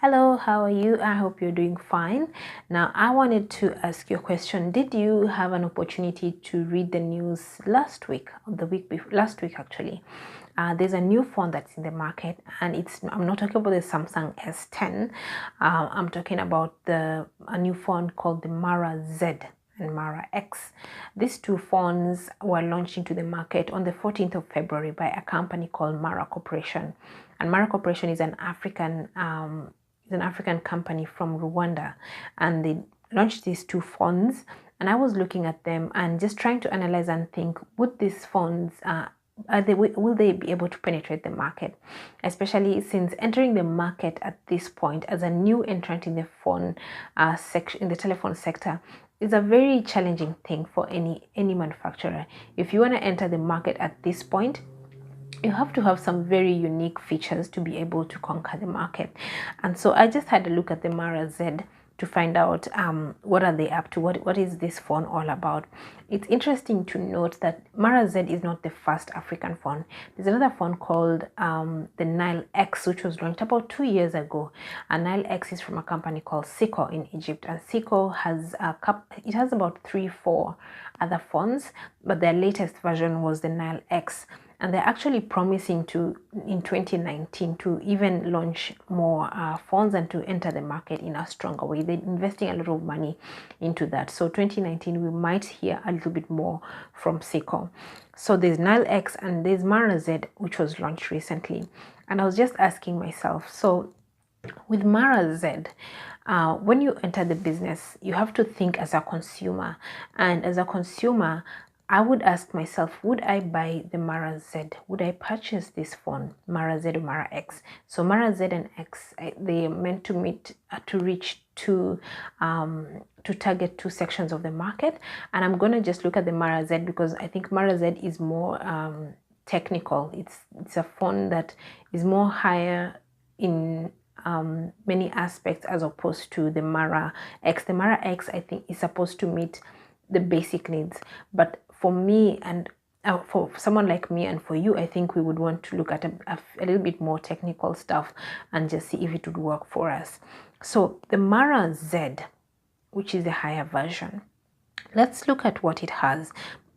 Hello, how are you? I hope you're doing fine. Now, I wanted to ask you a question. Did you have an opportunity to read the news last week, or the week before, last week actually? There's a new phone that's in the market, and I'm not talking about the Samsung S10. I'm talking about a new phone called the Mara Z and Mara X. These two phones were launched into the market on the 14th of February by a company called Mara Corporation. And Mara Corporation is an African company from Rwanda, and they launched these two phones. And I was looking at them and just trying to analyze and think, would these phones will they be able to penetrate the market, especially since entering the market at this point as a new entrant in the telephone sector is a very challenging thing for any manufacturer. If you want to enter the market at this point, you have to have some very unique features to be able to conquer the market. And so I just had a look at the Mara Z to find out what are they up to, what is this phone all about. It's interesting to note that Mara Z is not the first African phone. There's another phone called the Nile X, which was launched about 2 years ago. And Nile X is from a company called Seco in Egypt, and Seco has about 3-4 other phones, but their latest version was the Nile X. And they're actually promising to, in 2019, to even launch more phones and to enter the market in a stronger way. They're investing a lot of money into that. So 2019, we might hear a little bit more from Seco. So there's Nile X and there's Mara Z, which was launched recently. And I was just asking myself, so with Mara Z, when you enter the business, you have to think as a consumer. And as a consumer, I would ask myself, would I buy the Mara Z? Would I purchase this phone, Mara Z or Mara X? So Mara Z and X, they are meant to target two sections of the market. And I'm going to just look at the Mara Z because I think Mara Z is more technical. It's a phone that is more higher in many aspects as opposed to the Mara X. The Mara X, I think, is supposed to meet the basic needs, but for me and for someone like me and for you, I think we would want to look at a little bit more technical stuff and just see if it would work for us. So the Mara Z, which is the higher version, let's look at what it has.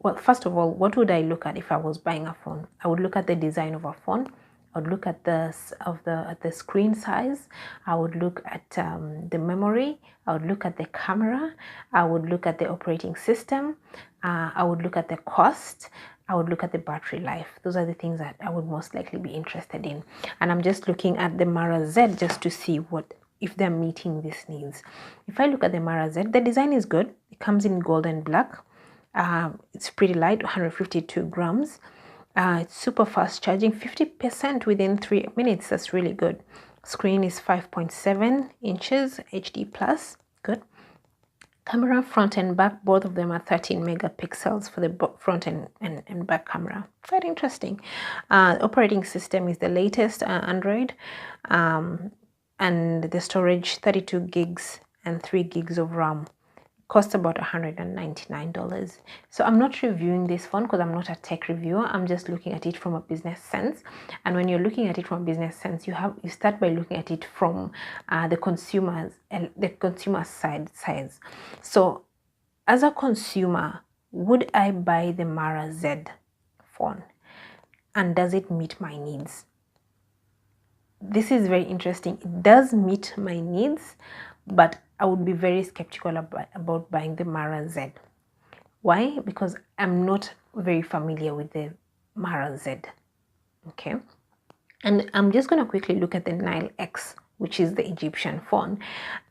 Well, first of all, what would I look at if I was buying a phone? I would look at the design of a phone. I would look at the screen size. I would look at the memory. I would look at the camera. I would look at the operating system. I would look at the cost. I would look at the battery life. Those are the things that I would most likely be interested in. And I'm just looking at the Mara Z just to see if they're meeting these needs. If I look at the Mara Z, the design is good. It comes in gold and black. It's pretty light, 152 grams. It's super fast charging, 50% within 3 minutes. That's really good. Screen is 5.7 inches, HD+, good. Camera, front and back, both of them are 13 megapixels for the front and back camera. Quite interesting. Operating system is the latest Android, and the storage 32 gigs and 3 gigs of RAM. Costs about $199. So I'm not reviewing this phone because I'm not a tech reviewer. I'm just looking at it from a business sense. And when you're looking at it from a business sense, you start by looking at it from the consumer side. So as a consumer, would I buy the Mara Z phone? And does it meet my needs? This is very interesting. It does meet my needs, but I would be very skeptical about buying the Mara Z. Why? Because I'm not very familiar with the Mara Z. Okay. And I'm just going to quickly look at the Nile X, which is the Egyptian phone.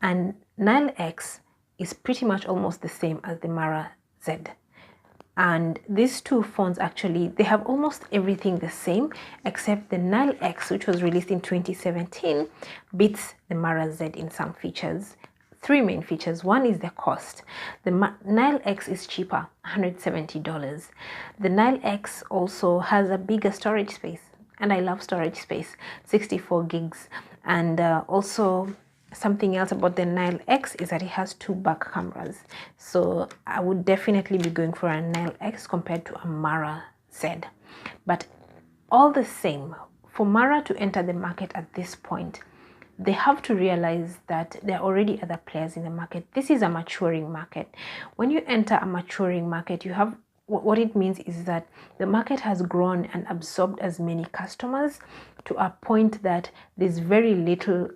And Nile X is pretty much almost the same as the Mara Z. And these two phones actually, they have almost everything the same, except the Nile X, which was released in 2017, beats the Mara Z in some features. 3 main features. One is the cost. The Nile X is cheaper, $170. The Nile X also has a bigger storage space, and I love storage space, 64 gigs. And also something else about the Nile X is that it has 2 back cameras. So I would definitely be going for a Nile X compared to a Mara Z. But all the same, for Mara to enter the market at this point, they have to realize that there are already other players in the market. This is a maturing market. When you enter a maturing market, you have, what it means is that the market has grown and absorbed as many customers to a point that there's very little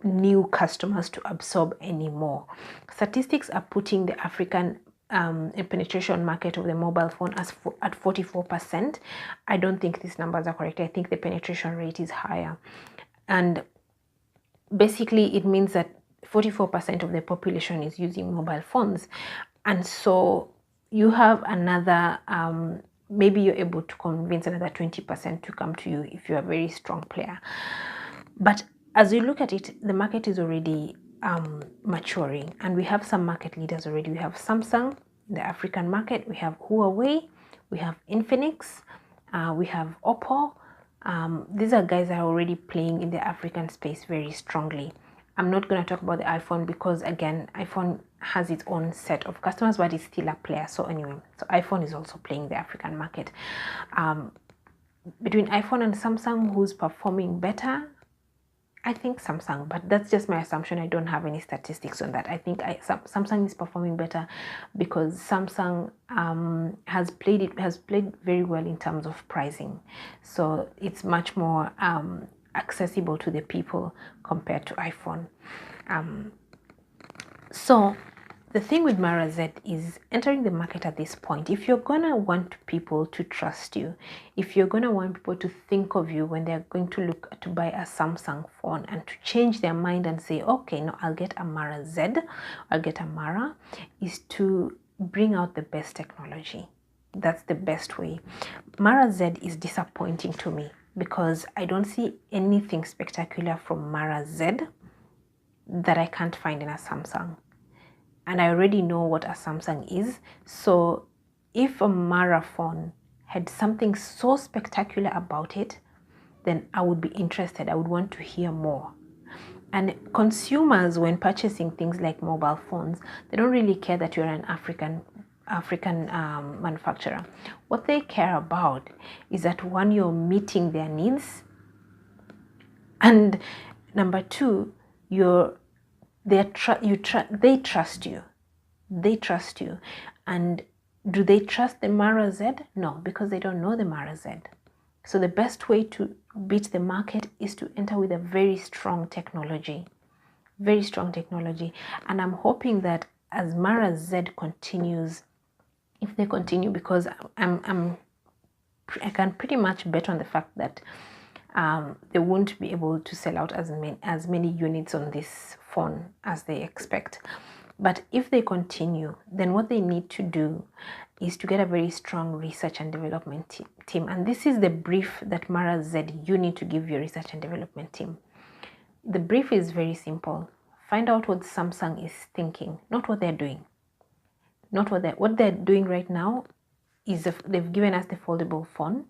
new customers to absorb anymore. Statistics are putting the African penetration market of the mobile phone at 44%. I don't think these numbers are correct. I think the penetration rate is higher. And basically it means that 44% of the population is using mobile phones. And so you have another, maybe you're able to convince another 20% to come to you if you're a very strong player. But as you look at it, the market is already maturing, and we have some market leaders already. We have Samsung in the African market, we have Huawei, we have Infinix, we have Oppo. These are guys that are already playing in the African space very strongly. I'm not going to talk about the iPhone because, again, iPhone has its own set of customers, but it's still a player. So anyway, so iPhone is also playing the African market. Between iPhone and Samsung, who's performing better? I think Samsung, but that's just my assumption. I don't have any statistics on that. I think Samsung is performing better because Samsung has played very well in terms of pricing. So it's much more accessible to the people compared to iPhone. So the thing with Mara Z is entering the market at this point. If you're gonna want people to trust you, if you're gonna want people to think of you when they're going to look to buy a Samsung phone and to change their mind and say, okay, no, I'll get a Mara Z, I'll get a Mara, is to bring out the best technology. That's the best way. Mara Z is disappointing to me because I don't see anything spectacular from Mara Z that I can't find in a Samsung. And I already know what a Samsung is. So if a Mara phone had something so spectacular about it, then I would be interested. I would want to hear more. And consumers, when purchasing things like mobile phones, they don't really care that you're an African manufacturer. What they care about is that, one, you're meeting their needs, and number two, they trust you. They trust you. And do they trust the Mara Z? No, because they don't know the Mara Z. So the best way to beat the market is to enter with a very strong technology. Very strong technology. And I'm hoping that as Mara Z continues, if they continue, because I can pretty much bet on the fact that they won't be able to sell out as many units on this phone as they expect. But if they continue, then what they need to do is to get a very strong research and development team. And this is the brief that Mara Z, you need to give your research and development team. The brief is very simple. Find out what Samsung is thinking, not what they're doing. Not what they're doing right now is they've given us the foldable phone.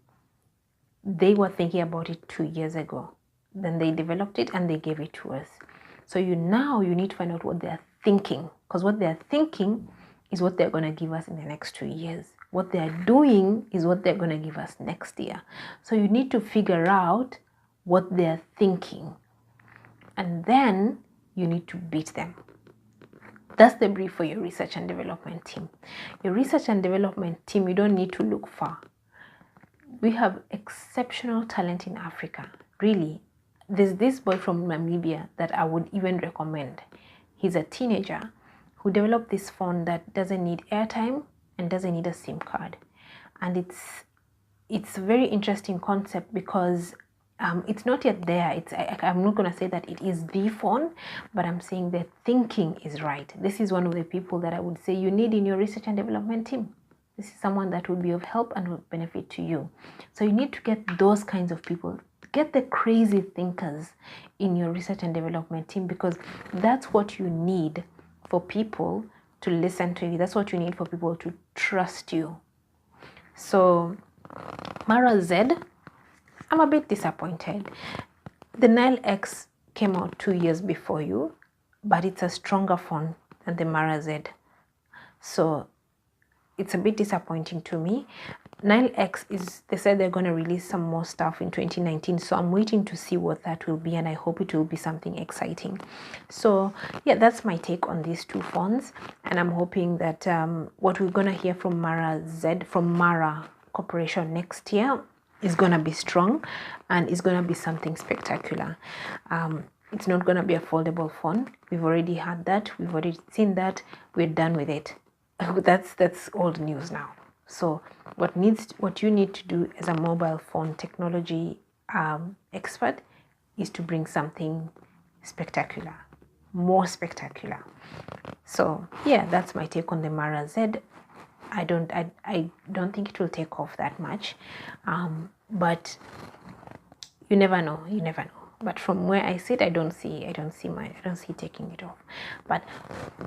They were thinking about it 2 years ago. Then they developed it and they gave it to us. So you need to find out what they're thinking, because what they're thinking is what they're going to give us in the next 2 years. What they're doing is what they're going to give us next year. So you need to figure out what they're thinking, and then you need to beat them. That's the brief for your research and development team. Your research and development team, you don't need to look far. We have exceptional talent in Africa, really. There's this boy from Namibia that I would even recommend. He's a teenager who developed this phone that doesn't need airtime and doesn't need a SIM card. And it's a very interesting concept because it's not yet there. I'm not going to say that it is the phone, but I'm saying the thinking is right. This is one of the people that I would say you need in your research and development team. This is someone that will be of help and will benefit to you. So you need to get those kinds of people. Get the crazy thinkers in your research and development team, because that's what you need for people to listen to you. That's what you need for people to trust you. So Mara Z, I'm a bit disappointed. The Nile X came out 2 years before you, but it's a stronger phone than the Mara Z. So it's a bit disappointing to me. Nile X is, they said they're going to release some more stuff in 2019, so I'm waiting to see what that will be, and I hope it will be something exciting. So yeah, that's my take on these two phones, and I'm hoping that what we're going to hear from Mara Corporation next year is going to be strong, and it's going to be something spectacular. It's not going to be a foldable phone. We've already had that, we've already seen that, we're done with it. That's old news now. So what you need to do as a mobile phone technology expert is to bring something spectacular, more spectacular. So yeah, that's my take on the Mara Z. I don't think it will take off that much, but you never know. You never know. But from where I sit, I don't see taking it off. But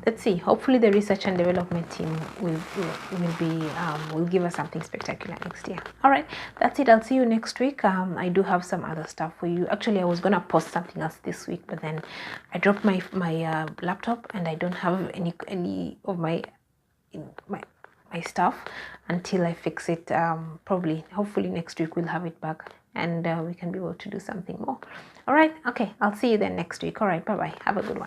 let's see. Hopefully, the research and development team will give us something spectacular next year. All right, that's it. I'll see you next week. I do have some other stuff for you. Actually, I was gonna post something else this week, but then I dropped my laptop, and I don't have any of my stuff until I fix it. Hopefully next week we'll have it back, and we can be able to do something more. All right, okay, I'll see you then next week. All right, bye bye, have a good one.